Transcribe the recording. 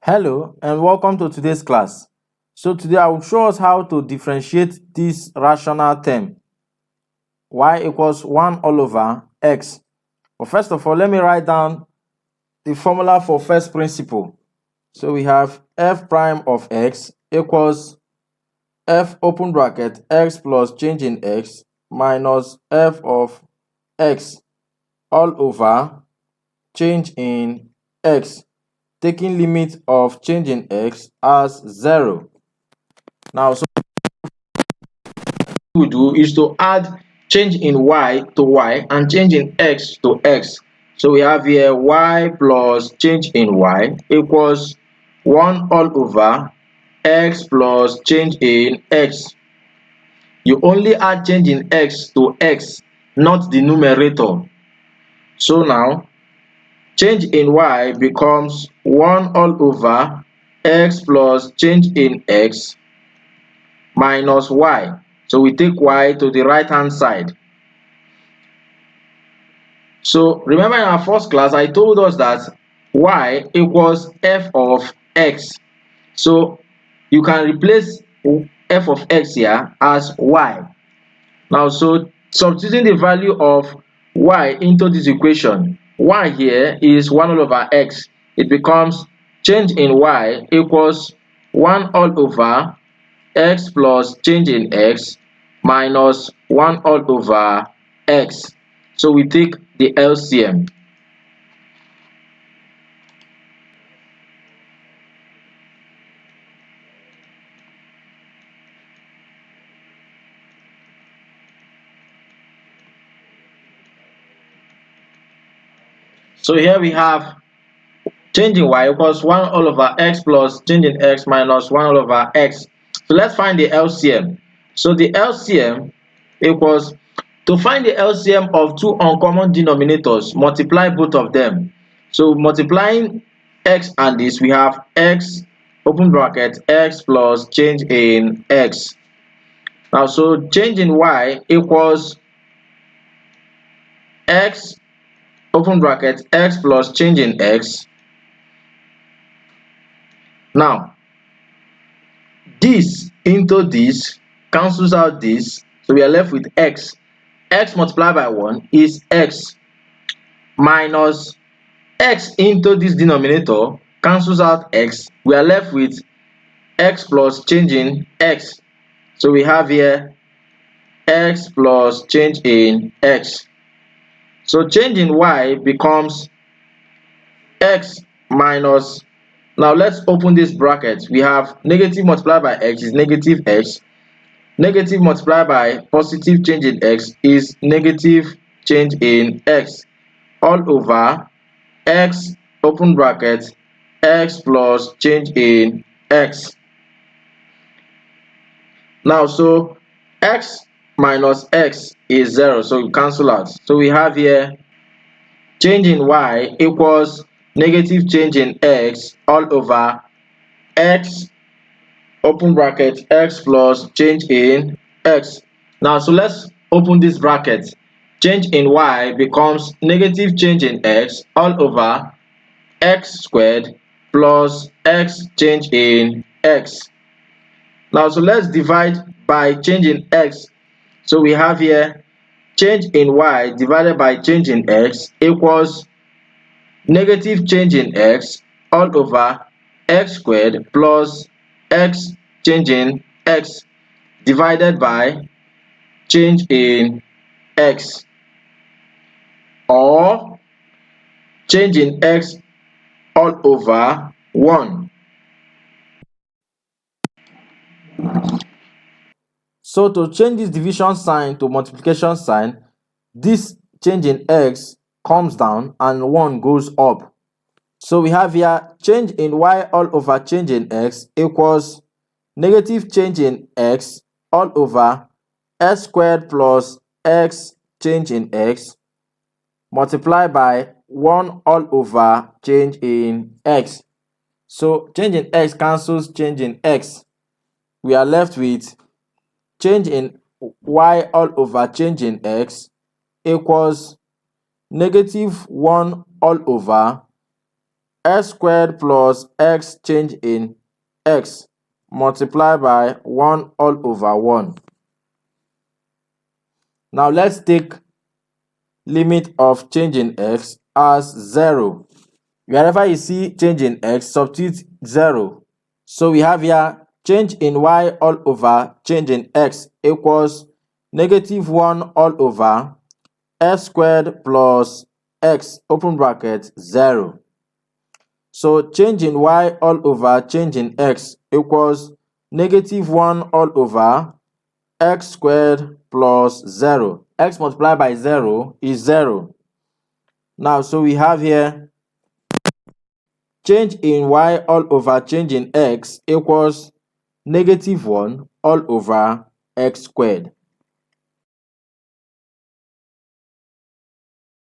Hello and welcome to today's class. So today I will show us how to differentiate this rational term y equals 1 all over x. But first of all, let me write down the formula for first principle. So we have f prime of x equals f open bracket x plus change in x minus f of x all over change in x, taking limit of change in x as 0. Now, so what we do is to add change in y to y and change in x to x. So we have here y plus change in y equals 1 all over x plus change in x. You only add change in x to x, not the numerator. So now change in y becomes 1 all over x plus change in x minus y. So we take y to the right hand side. So remember in our first class, I told us that y equals f of x. So you can replace f of x here as y. Now, so substituting the value of y into this equation, y here is 1 all over x. It becomes change in y equals 1 all over x plus change in x minus 1 all over x. So we take the LCM. So here we have change in y equals 1 all over x plus change in x minus 1 all over x. So let's find the LCM. So the LCM equals, to find the LCM of two uncommon denominators, multiply both of them. So multiplying x and this, we have x open bracket x plus change in x. Now, so change in y equals x open bracket x plus change in x. Now, this into this cancels out this, so we are left with x. X multiplied by 1 is x minus x into this denominator cancels out x. We are left with x plus change in x. So we have here x plus change in x. So change in y becomes x minus, now let's open this bracket. We have negative multiplied by x is negative x. Negative multiplied by positive change in x is negative change in x, all over x open bracket x plus change in x. Now, so x minus x is 0, so we cancel out. So we have here change in y equals negative change in x all over x open bracket x plus change in x. Now, so let's open this bracket. Change in y becomes negative change in x all over x squared plus x change in x. Now, so let's divide by change in x. So we have here change in y divided by change in x equals negative change in x all over x squared plus x change in x divided by change in x, or change in x all over 1. So to change this division sign to multiplication sign, this change in x comes down and 1 goes up. So we have here change in y all over change in x equals negative change in x all over x squared plus x change in x multiplied by 1 all over change in x. So change in x cancels change in x. We are left with change in y all over change in x equals negative 1 all over x squared plus x change in x multiplied by 1 all over 1. Now let's take limit of change in x as 0. Wherever you see change in x, substitute 0. So we have here change in y all over change in x equals -1 all over x squared plus x open bracket 0. So change in y all over change in x equals -1 all over x squared plus 0. X multiplied by 0 is 0. Now, so we have here change in y all over change in x equals -1 all over x squared.